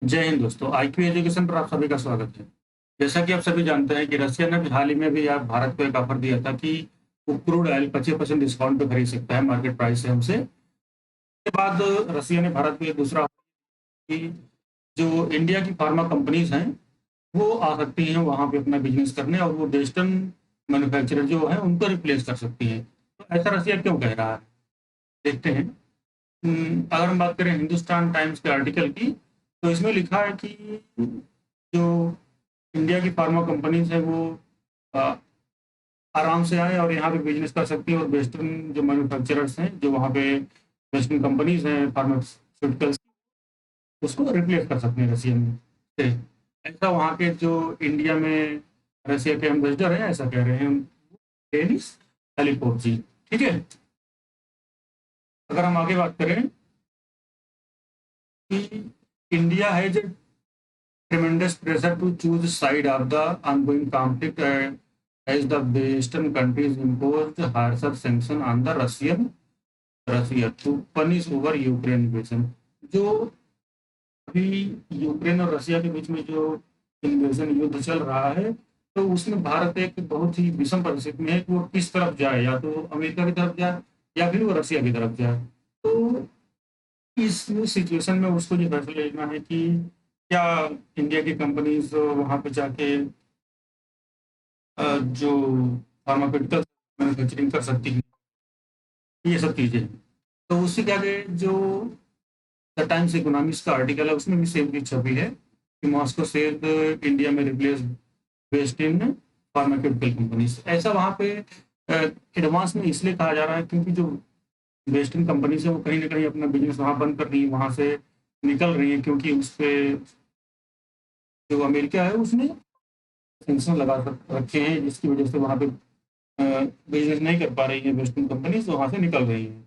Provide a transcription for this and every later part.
जय हिंद दोस्तों, IQ education पर आप सभी का स्वागत है। जैसा कि आप सभी जानते हैं कि रसिया ने हाल ही में भी आप भारत को एक ऑफर दिया था कि वो क्रूड ऑयल 25% डिस्काउंट पे खरीद सकता है मार्केट प्राइस से हमसे। इसके बाद रसिया ने भारत को एक दूसरा offer कि जो इंडिया की फार्मा कंपनीज हैं वो आ सकती हैं वहाँ पे अपना बिजनेस करने और वो वेस्टर्न मैन्युफैक्चरर जो है उनको रिप्लेस कर सकती हैं। तो ऐसा रसिया क्यों कह रहा है, देखते हैं। अगर हम बात करें हिंदुस्तान टाइम्स के आर्टिकल की, तो इसमें लिखा है कि जो इंडिया की फार्मा कंपनीज है वो अ, आराम से आए और यहाँ पे बिजनेस कर सकती है और वेस्टर्न जो मैन्युफैक्चरर्स हैं जो वहाँ पे वेस्टर्न कंपनीज हैं फार्मास्यूटिकल्स, उसको रिप्लेस कर सकते हैं रसिया में से। ऐसा वहाँ के जो इंडिया में रसिया के एम्बेसडर हैं ऐसा कह रहे हैं, डेनिस एलिपोव जी। ठीक है, अगर हम आगे बात करें कि इंडिया है जो tremendous pressure to choose side of the ongoing conflict as the Western countries imposed harsher sanction on the Russia to punish over Ukraine invasion। जो अभी यूक्रेन और रसिया के बीच में जो इन्वेजन युद्ध चल रहा है, तो उसमें भारत एक बहुत ही विषम परिस्थिति में है कि वो किस तरफ जाए, या तो अमेरिका की तरफ जाए या फिर वो रसिया की तरफ जाए। तो इस सिचुएशन में उसको ये फैसला लेना है कि क्या इंडिया की कंपनीज वहाँ पे जाके जो फार्मास्यूटिकल मैन्युफैक्चरिंग कर सकती है, ये सब चीज़ें। तो उससे क्या कि जो द टाइम्स इकोनॉमिक्स का आर्टिकल है उसमें भी सेम चीज छपी है कि मॉस्को से इंडिया में replace based in pharmaceutical companies. ऐसा वहाँ पे एडवांस में इसलिए कहा जा रहा है क्योंकि जो वेस्टर्न कंपनीज है वो कहीं ना कहीं अपना बिजनेस वहाँ बंद कर रही है, वहाँ से निकल रही है, क्योंकि उस पे जो अमेरिका है उसने सेंक्शन लगा रखे हैं जिसकी वजह से वहाँ पे बिजनेस नहीं कर पा रही है वेस्टर्न कंपनीज, वहाँ से निकल रही है।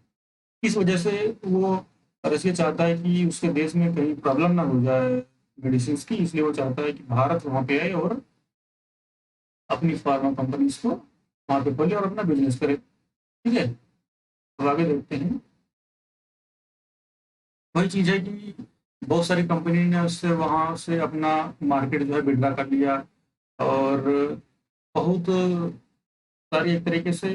इस वजह से वो रशिया चाहता है कि उसके देश में कहीं प्रॉब्लम ना हो जाए मेडिसिन की, इसलिए वो चाहता है कि भारत वहाँ पे आए और अपनी फार्मा कंपनीज को वहाँ पे खोले और अपना बिजनेस करे। ठीक है, अब आगे देखते हैं। वही चीज़ है कि बहुत सारी कंपनी ने उससे वहाँ से अपना मार्केट जो है विड्रा कर लिया, और बहुत सारी एक तरीके से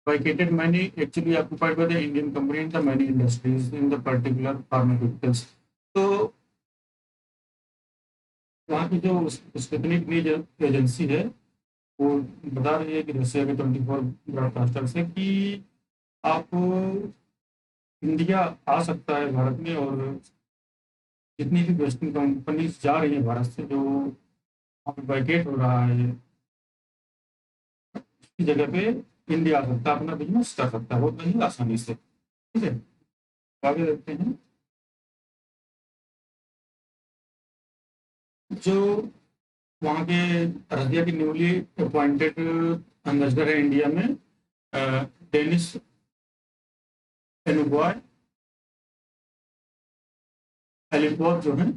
vacated many actually occupied by the Indian company in the many industries in the particular pharmaceuticals। तो वहाँ की जो स्पुतनिक न्यूज एजेंसी है वो बता रही है कि रशिया के 24 ब्रॉडकास्टर से कि आप इंडिया आ सकता है भारत में, और जितनी भी वेस्टर्न कंपनीज जा रही है भारत से, जो वहाँ पे वैकेट हो रहा है, उसकी जगह पे इंडिया आ सकता है, अपना बिजनेस कर सकता है बहुत ही आसानी से। ठीक है, आगे देखते हैं। जो वहाँ के रसिया की न्यूली अपॉइंटेड एम्बेसडर है इंडिया में, डेनिस एनुबॉय एलिपोव जो है,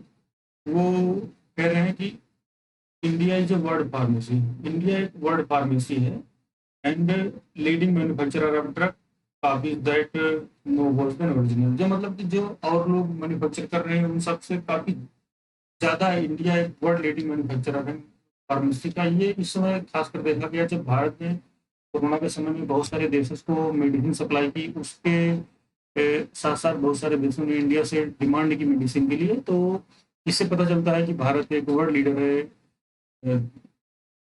वो कह रहे हैं कि India is a world pharmacy, India एक वर्ल्ड फार्मेसी है and leading manufacturer of drug copies that no worse than original. जो मतलब कि जो और लोग मैन्युफैक्चर कर रहे हैं उन सबसे काफ़ी ज़्यादा इंडिया एक वर्ल्ड लीडिंग मैन्युफैक्चरर है फार्मेसी का। ये इस समय खासकर देखा गया जब भारत ने कोरोना के समय में बहुत सारे देशों को मेडिसिन सप्लाई की, उसके साथ साथ बहुत सारे देशों ने इंडिया से डिमांड की मेडिसिन के लिए। तो इससे पता चलता है कि भारत एक वर्ल्ड लीडर है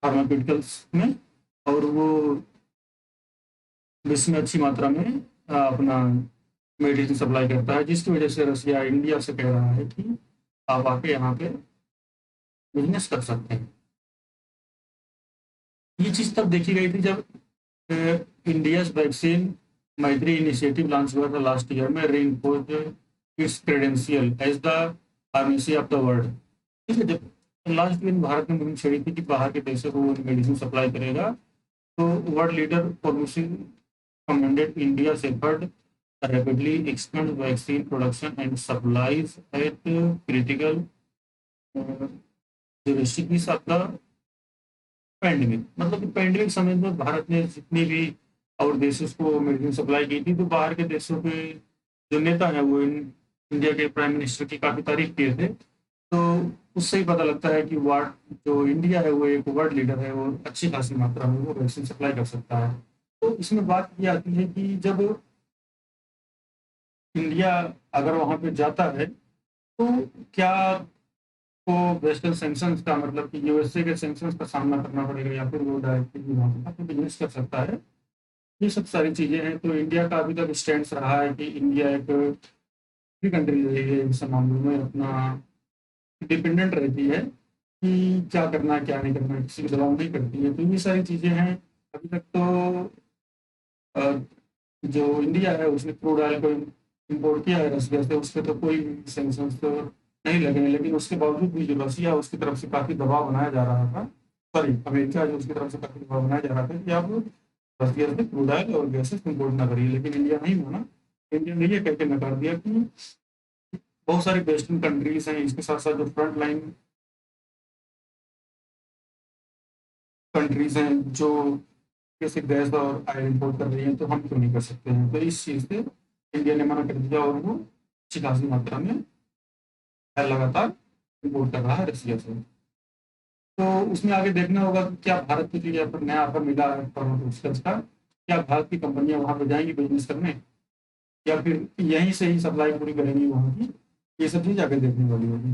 फार्मास्यूटिकल्स में, और वो विश्व में अच्छी मात्रा में अपना मेडिसिन सप्लाई करता है, जिसकी वजह से रसिया इंडिया से कह रहा है कि आप आके यहाँ पे बिजनेस कर सकते हैं। ये चीज़ तब देखी गई थी जब India vaccine Maitri initiative launch हुआ था लास्ट ईयर में, reinforced its credential as the pharmacy of the world. ठीक है, जब लास्ट ईयर भारत ने मुहिम छेड़ी थी कि बाहर के देशों को मेडिसिन सप्लाई करेगा, तो world leader policy commended India effort rapidly expand vaccine production and supplies at critical uh, jurisdictions of the pandemic. मतलब कि पैंडेमिक समय में भारत ने जितनी भी और देशों को मेडिसिन सप्लाई की थी, तो बाहर के देशों के जो नेता हैं वो इंडिया के प्राइम मिनिस्टर की काफ़ी तारीफ किए थे। तो उससे ही पता लगता है कि वर्ल्ड जो इंडिया है वो एक वर्ल्ड लीडर है और अच्छी खासी मात्रा में वो वैक्सीन सप्लाई कर सकता है। तो इसमें बात ये आती है कि जब इंडिया अगर वहाँ पे जाता है तो क्या को वेस्टर्न सैंक्शंस का मतलब कि यूएसए के सैंक्शंस का सामना करना पड़ेगा या फिर वो डायरेक्टली वहाँ पे बिजनेस कर सकता है। ये सब सारी चीज़ें हैं। तो इंडिया का अभी तक स्टैंड रहा है कि इंडिया एक फ्री कंट्री रही है, इन सब मामलों में अपना डिपेंडेंट रहती है कि क्या करना है क्या नहीं करना है, किसी को दबाव नहीं करती है। तो ये सारी चीज़ें हैं। अभी तक तो अ, जो इंडिया है उसने क्रूड ऑयल को इम्पोर्ट किया है रसिया से, उस पर तो कोई सैंक्शंस तो नहीं लगे हैं, लेकिन उसके बावजूद भी जो रसिया है उसकी तरफ से काफ़ी दबाव बनाया जा रहा था। सॉरी, अमेरिका जो उसकी तरफ से काफ़ी दबाव बनाया जा रहा था कि आप रसिया से क्रूड ऑयल और गैसेस इम्पोर्ट ना करिए, लेकिन इंडिया नहीं माना। इंडिया ने ये कह के नकार दिया कि बहुत सारी वेस्टर्न कंट्रीज हैं, इसके साथ साथ जो फ्रंट लाइन कंट्रीज हैं जो जैसे गैस और ऑयल इम्पोर्ट कर रही हैं, तो हम क्यों नहीं कर सकते हैं। तो इस चीज़ से इंडिया ने मना कर दिया और वो अच्छी खासी मात्रा में लगातार इम्पोर्ट कर रहा है रसिया से। तो उसमें आगे देखना होगा कि क्या भारत को जो यहाँ पर नया ऑफर मिला है फार्मास्यूटिकल्स का, क्या भारत की कंपनियां वहाँ पर जाएंगी बिजनेस करने या फिर यहीं से ही सप्लाई पूरी करेंगी वहाँ की। ये सब चीज़ आगे देखने वाली होगी।